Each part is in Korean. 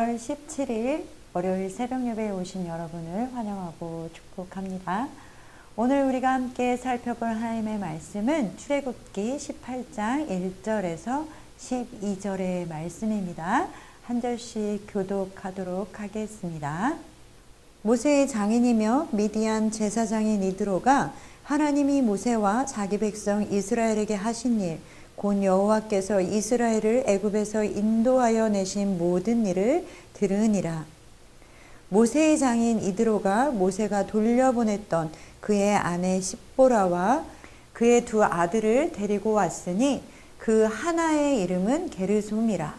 2월 17일 월요일 새벽 예배에 오신 여러분을 환영하고 축복합니다. 오늘 우리가 함께 살펴볼 하나님의 말씀은 출애굽기 18장 1절에서 12절의 말씀입니다. 한 절씩 교독하도록 하겠습니다. 모세의 장인이며 미디안 제사장인 이드로가 하나님이 모세와 자기 백성 이스라엘에게 하신 일, 곧 여호와께서 이스라엘을 애굽에서 인도하여 내신 모든 일을 들으니라. 모세의 장인 이드로가 모세가 돌려보냈던 그의 아내 십보라와 그의 두 아들을 데리고 왔으니 그 하나의 이름은 게르솜이라.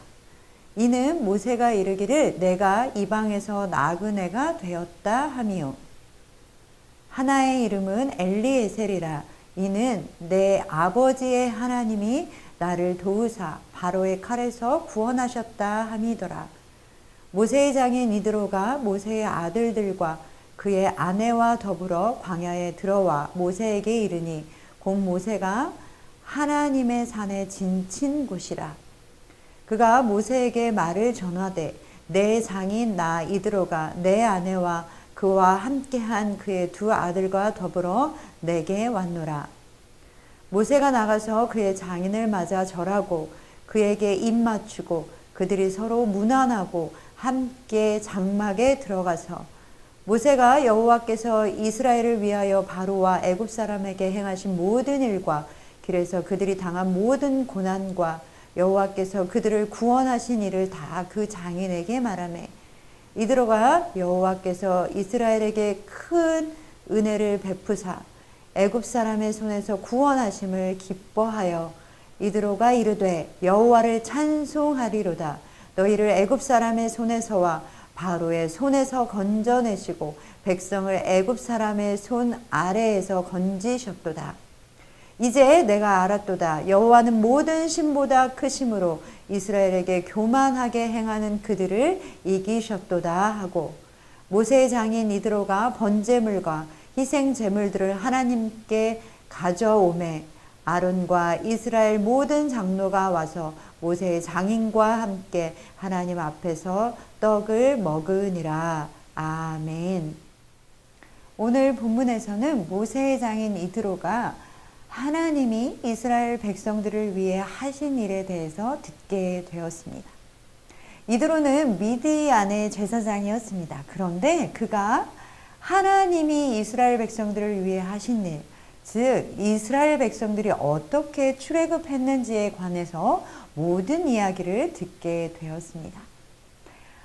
이는 모세가 이르기를 내가 이방에서 나그네가 되었다 하미요. 하나의 이름은 엘리에셀이라. 이는 내 아버지의 하나님이 나를 도우사 바로의 칼에서 구원하셨다 함이더라. 모세의 장인 이드로가 모세의 아들들과 그의 아내와 더불어 광야에 들어와 모세에게 이르니 곧 모세가 하나님의 산에 진친 곳이라. 그가 모세에게 말을 전하되 내 장인 나 이드로가 내 아내와 그와 함께한 그의 두 아들과 더불어 내게 왔노라. 모세가 나가서 그의 장인을 맞아 절하고 그에게 입 맞추고 그들이 서로 문안하고 함께 장막에 들어가서 모세가 여호와께서 이스라엘을 위하여 바로와 애굽 사람에게 행하신 모든 일과 길에서 그들이 당한 모든 고난과 여호와께서 그들을 구원하신 일을 다 그 장인에게 말하매 이드로가 여호와께서 이스라엘에게 큰 은혜를 베푸사 애굽 사람의 손에서 구원하심을 기뻐하여 이드로가 이르되 여호와를 찬송하리로다. 너희를 애굽 사람의 손에서와 바로의 손에서 건져내시고 백성을 애굽 사람의 손 아래에서 건지셨도다. 이제 내가 알았도다. 여호와는 모든 신보다 크심으로 이스라엘에게 교만하게 행하는 그들을 이기셨도다 하고 모세의 장인 이드로가 번제물과 희생 제물들을 하나님께 가져오매 아론과 이스라엘 모든 장로가 와서 모세의 장인과 함께 하나님 앞에서 떡을 먹으니라. 아멘. 오늘 본문에서는 모세의 장인 이드로가 하나님이 이스라엘 백성들을 위해 하신 일에 대해서 듣게 되었습니다. 이드로는 미디안의 제사장이었습니다. 그런데 그가 하나님이 이스라엘 백성들을 위해 하신 일, 즉 이스라엘 백성들이 어떻게 출애굽했는지에 관해서 모든 이야기를 듣게 되었습니다.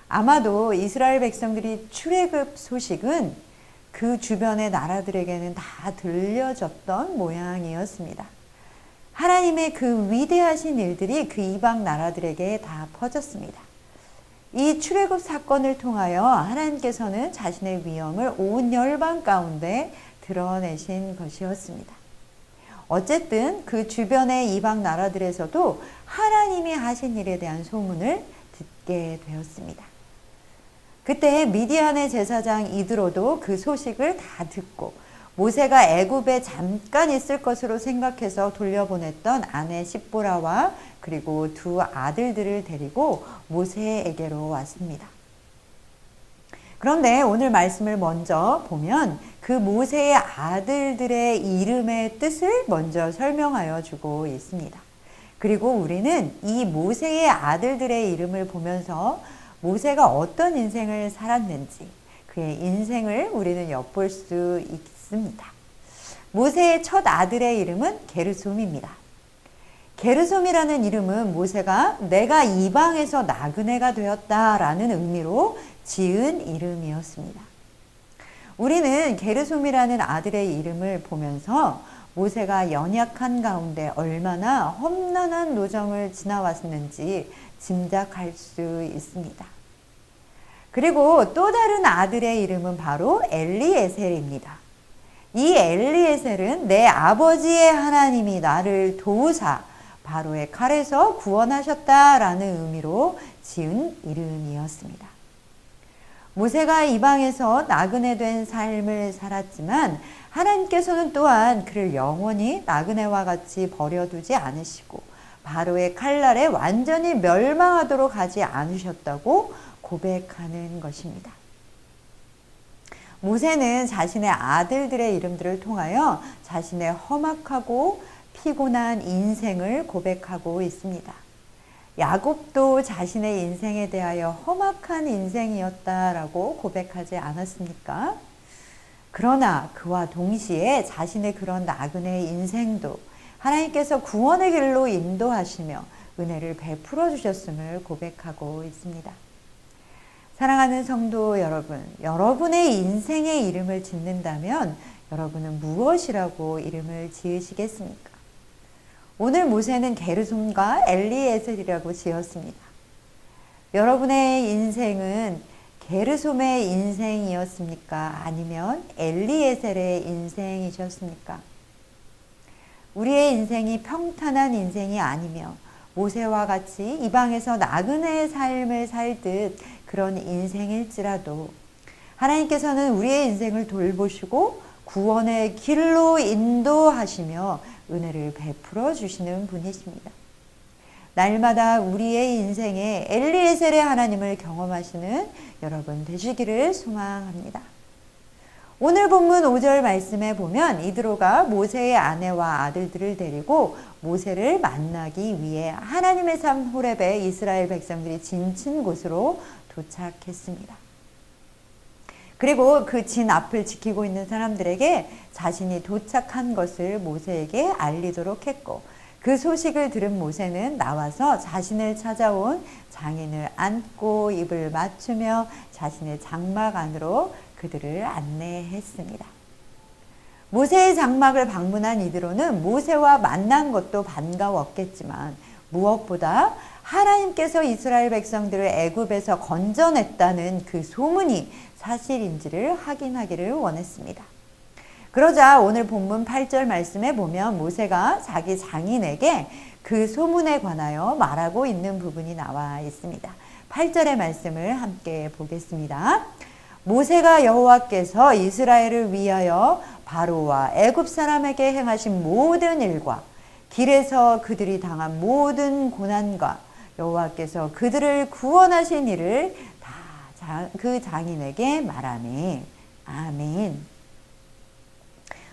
아마도 이스라엘 백성들이 출애굽 소식은 그 주변의 나라들에게는 다 들려졌던 모양이었습니다. 하나님의 그 위대하신 일들이 그 이방 나라들에게 다 퍼졌습니다. 이 출애굽 사건을 통하여 하나님께서는 자신의 위엄을 온 열방 가운데 드러내신 것이었습니다. 어쨌든 그 주변의 이방 나라들에서도 하나님이 하신 일에 대한 소문을 듣게 되었습니다. 그때 미디안의 제사장 이드로도 그 소식을 다 듣고 모세가 애굽에 잠깐 있을 것으로 생각해서 돌려보냈던 아내 십보라와 그리고 두 아들들을 데리고 모세에게로 왔습니다. 그런데 오늘 말씀을 먼저 보면 그 모세의 아들들의 이름의 뜻을 먼저 설명하여 주고 있습니다. 그리고 우리는 이 모세의 아들들의 이름을 보면서 모세가 어떤 인생을 살았는지 그의 인생을 우리는 엿볼 수 있습니다. 모세의 첫 아들의 이름은 게르솜입니다. 게르솜이라는 이름은 모세가 내가 이방에서 나그네가 되었다라는 의미로 지은 이름이었습니다. 우리는 게르솜이라는 아들의 이름을 보면서 모세가 연약한 가운데 얼마나 험난한 노정을 지나왔는지 짐작할 수 있습니다. 그리고 또 다른 아들의 이름은 바로 엘리에셀입니다. 이 엘리에셀은 내 아버지의 하나님이 나를 도우사 바로의 칼에서 구원하셨다라는 의미로 지은 이름이었습니다. 모세가 이방에서 나그네 된 삶을 살았지만 하나님께서는 또한 그를 영원히 나그네와 같이 버려두지 않으시고 바로의 칼날에 완전히 멸망하도록 하지 않으셨다고 고백하는 것입니다. 모세는 자신의 아들들의 이름들을 통하여 자신의 험악하고 피곤한 인생을 고백하고 있습니다. 야곱도 자신의 인생에 대하여 험악한 인생이었다라고 고백하지 않았습니까? 그러나 그와 동시에 자신의 그런 나그네의 인생도 하나님께서 구원의 길로 인도하시며 은혜를 베풀어 주셨음을 고백하고 있습니다. 사랑하는 성도 여러분, 여러분의 인생의 이름을 짓는다면 여러분은 무엇이라고 이름을 지으시겠습니까? 오늘 모세는 게르솜과 엘리에셀이라고 지었습니다. 여러분의 인생은 게르솜의 인생이었습니까? 아니면 엘리에셀의 인생이셨습니까? 우리의 인생이 평탄한 인생이 아니며 모세와 같이 이방에서 나그네의 삶을 살듯 그런 인생일지라도 하나님께서는 우리의 인생을 돌보시고 구원의 길로 인도하시며 은혜를 베풀어 주시는 분이십니다. 날마다 우리의 인생에 엘리에셀의 하나님을 경험하시는 여러분 되시기를 소망합니다. 오늘 본문 5절 말씀에 보면 이드로가 모세의 아내와 아들들을 데리고 모세를 만나기 위해 하나님의 산 호렙에 이스라엘 백성들이 진친 곳으로 도착했습니다. 그리고 그 진 앞을 지키고 있는 사람들에게 자신이 도착한 것을 모세에게 알리도록 했고, 그 소식을 들은 모세는 나와서 자신을 찾아온 장인을 안고 입을 맞추며 자신의 장막 안으로 그들을 안내했습니다. 모세의 장막을 방문한 이드로는 모세와 만난 것도 반가웠겠지만 무엇보다 하나님께서 이스라엘 백성들을 애굽에서 건져냈다는 그 소문이 사실인지를 확인하기를 원했습니다. 그러자 오늘 본문 8절 말씀에 보면 모세가 자기 장인에게 그 소문에 관하여 말하고 있는 부분이 나와 있습니다. 8절의 말씀을 함께 보겠습니다. 모세가 여호와께서 이스라엘을 위하여 바로와 애굽 사람에게 행하신 모든 일과 길에서 그들이 당한 모든 고난과 여호와께서 그들을 구원하신 일을 다 그 장인에게 말하네. 아멘.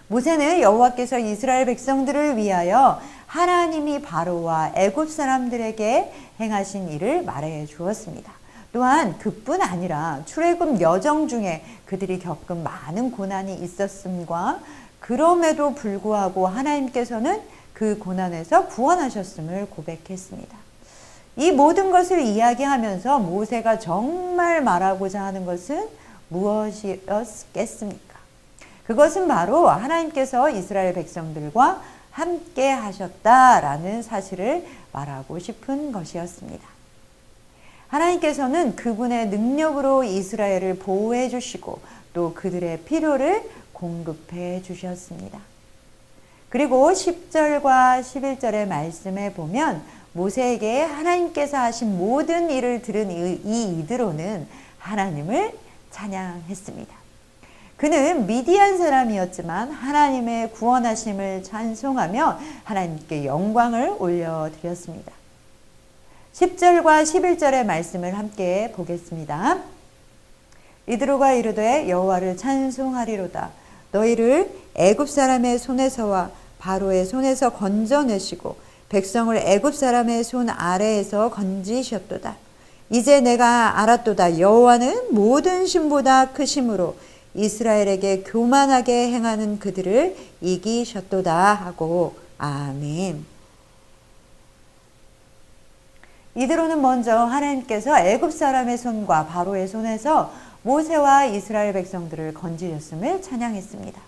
모세는 여호와께서 이스라엘 백성들을 위하여 하나님이 바로와 애굽 사람들에게 행하신 일을 말해 주었습니다. 또한 그뿐 아니라 출애굽 여정 중에 그들이 겪은 많은 고난이 있었음과 그럼에도 불구하고 하나님께서는 그 고난에서 구원하셨음을 고백했습니다. 이 모든 것을 이야기하면서 모세가 정말 말하고자 하는 것은 무엇이었겠습니까? 그것은 바로 하나님께서 이스라엘 백성들과 함께 하셨다라는 사실을 말하고 싶은 것이었습니다. 하나님께서는 그분의 능력으로 이스라엘을 보호해 주시고 또 그들의 필요를 공급해 주셨습니다. 그리고 10절과 11절의 말씀에 보면 모세에게 하나님께서 하신 모든 일을 들은 이 이드로는 하나님을 찬양했습니다. 그는 미디안 사람이었지만 하나님의 구원하심을 찬송하며 하나님께 영광을 올려드렸습니다. 10절과 11절의 말씀을 함께 보겠습니다. 이드로가 이르되 여호와를 찬송하리로다. 너희를 애굽 사람의 손에서와 바로의 손에서 건져내시고 백성을 애굽 사람의 손 아래에서 건지셨도다. 이제 내가 알았도다. 여호와는 모든 신보다 크심으로 이스라엘에게 교만하게 행하는 그들을 이기셨도다 하고 아멘. 이드로는 먼저 하나님께서 애굽 사람의 손과 바로의 손에서 모세와 이스라엘 백성들을 건지셨음을 찬양했습니다.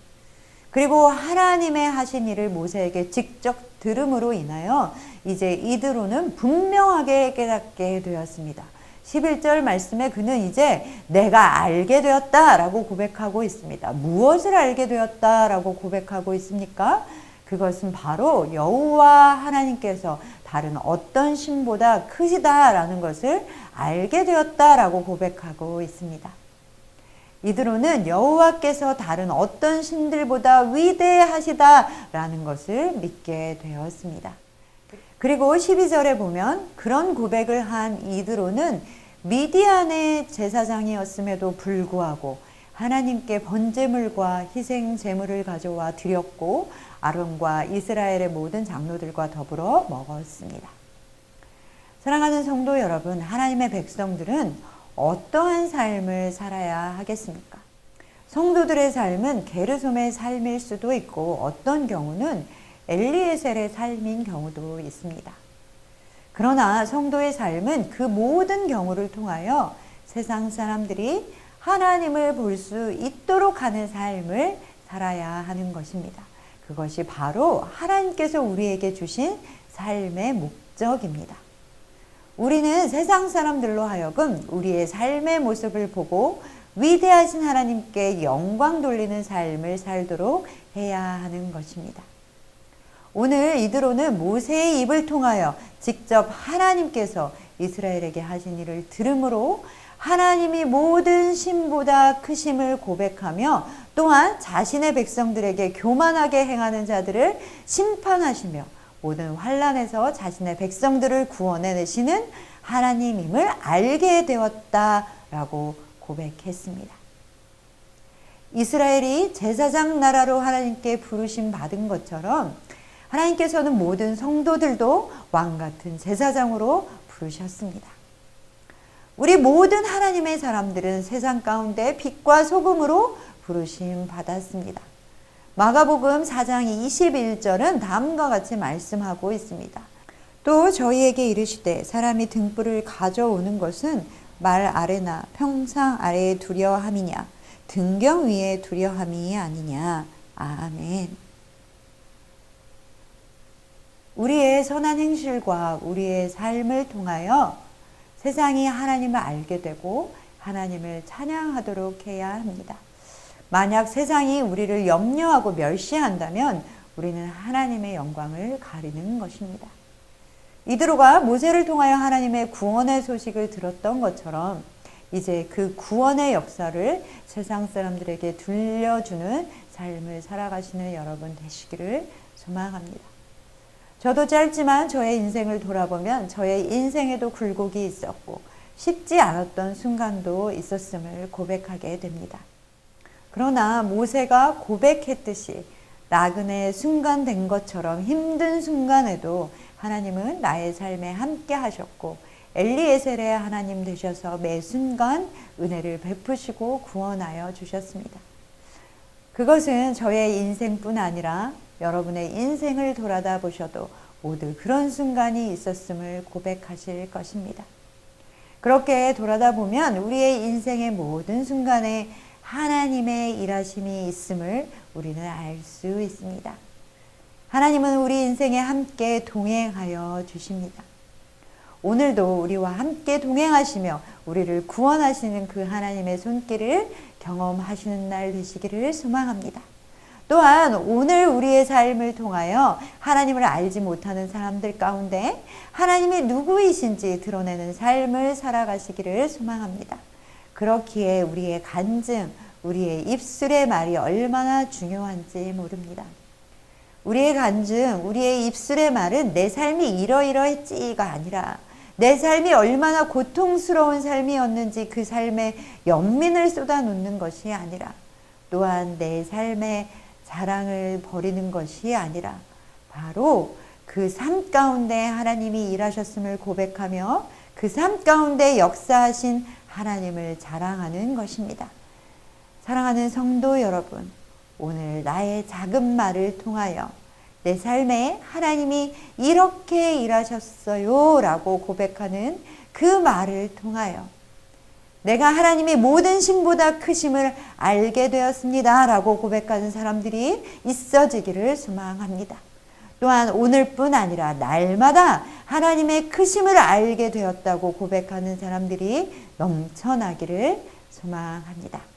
그리고 하나님의 하신 일을 모세에게 직접 들음으로 인하여 이제 이드로는 분명하게 깨닫게 되었습니다. 11절 말씀에 그는 이제 내가 알게 되었다라고 고백하고 있습니다. 무엇을 알게 되었다라고 고백하고 있습니까? 그것은 바로 여호와 하나님께서 다른 어떤 신보다 크시다라는 것을 알게 되었다라고 고백하고 있습니다. 이드로는 여호와께서 다른 어떤 신들보다 위대하시다라는 것을 믿게 되었습니다. 그리고 12절에 보면 그런 고백을 한 이드로는 미디안의 제사장이었음에도 불구하고 하나님께 번제물과 희생 제물을 가져와 드렸고 아론과 이스라엘의 모든 장로들과 더불어 먹었습니다. 사랑하는 성도 여러분, 하나님의 백성들은 어떠한 삶을 살아야 하겠습니까? 성도들의 삶은 게르솜의 삶일 수도 있고 어떤 경우는 엘리에셀의 삶인 경우도 있습니다. 그러나 성도의 삶은 그 모든 경우를 통하여 세상 사람들이 하나님을 볼 수 있도록 하는 삶을 살아야 하는 것입니다. 그것이 바로 하나님께서 우리에게 주신 삶의 목적입니다. 우리는 세상 사람들로 하여금 우리의 삶의 모습을 보고 위대하신 하나님께 영광 돌리는 삶을 살도록 해야 하는 것입니다. 오늘 이드로는 모세의 입을 통하여 직접 하나님께서 이스라엘에게 하신 일을 들음으로 하나님이 모든 신보다 크심을 고백하며 또한 자신의 백성들에게 교만하게 행하는 자들을 심판하시며 모든 환난에서 자신의 백성들을 구원해내시는 하나님임을 알게 되었다라고 고백했습니다. 이스라엘이 제사장 나라로 하나님께 부르심 받은 것처럼 하나님께서는 모든 성도들도 왕같은 제사장으로 부르셨습니다. 우리 모든 하나님의 사람들은 세상 가운데 빛과 소금으로 부르심 받았습니다. 마가복음 4장 21절은 다음과 같이 말씀하고 있습니다. 또 저희에게 이르시되 사람이 등불을 가져오는 것은 말 아래나 평상 아래에 두려 함이냐 등경 위에 두려 함이 아니냐. 아멘. 우리의 선한 행실과 우리의 삶을 통하여 세상이 하나님을 알게 되고 하나님을 찬양하도록 해야 합니다. 만약 세상이 우리를 염려하고 멸시한다면 우리는 하나님의 영광을 가리는 것입니다. 이드로가 모세를 통하여 하나님의 구원의 소식을 들었던 것처럼 이제 그 구원의 역사를 세상 사람들에게 들려주는 삶을 살아가시는 여러분 되시기를 소망합니다. 저도 짧지만 저의 인생을 돌아보면 저의 인생에도 굴곡이 있었고 쉽지 않았던 순간도 있었음을 고백하게 됩니다. 그러나 모세가 고백했듯이 나그네 순간 된 것처럼 힘든 순간에도 하나님은 나의 삶에 함께 하셨고 엘리에셀의 하나님 되셔서 매 순간 은혜를 베푸시고 구원하여 주셨습니다. 그것은 저의 인생뿐 아니라 여러분의 인생을 돌아다 보셔도 모두 그런 순간이 있었음을 고백하실 것입니다. 그렇게 돌아다 보면 우리의 인생의 모든 순간에 하나님의 일하심이 있음을 우리는 알 수 있습니다. 하나님은 우리 인생에 함께 동행하여 주십니다. 오늘도 우리와 함께 동행하시며 우리를 구원하시는 그 하나님의 손길을 경험하시는 날 되시기를 소망합니다. 또한 오늘 우리의 삶을 통하여 하나님을 알지 못하는 사람들 가운데 하나님이 누구이신지 드러내는 삶을 살아가시기를 소망합니다. 그렇기에 우리의 간증, 우리의 입술의 말이 얼마나 중요한지 모릅니다. 우리의 간증, 우리의 입술의 말은 내 삶이 이러이러했지가 아니라 내 삶이 얼마나 고통스러운 삶이었는지 그 삶에 연민을 쏟아놓는 것이 아니라 또한 내 삶의 자랑을 벌이는 것이 아니라 바로 그 삶 가운데 하나님이 일하셨음을 고백하며 그 삶 가운데 역사하신 하나님을 자랑하는 것입니다. 사랑하는 성도 여러분, 오늘 나의 작은 말을 통하여 내 삶에 하나님이 이렇게 일하셨어요 라고 고백하는 그 말을 통하여 내가 하나님의 모든 신보다 크심을 알게 되었습니다 라고 고백하는 사람들이 있어지기를 소망합니다. 또한 오늘뿐 아니라 날마다 하나님의 크심을 알게 되었다고 고백하는 사람들이 넘쳐나기를 소망합니다.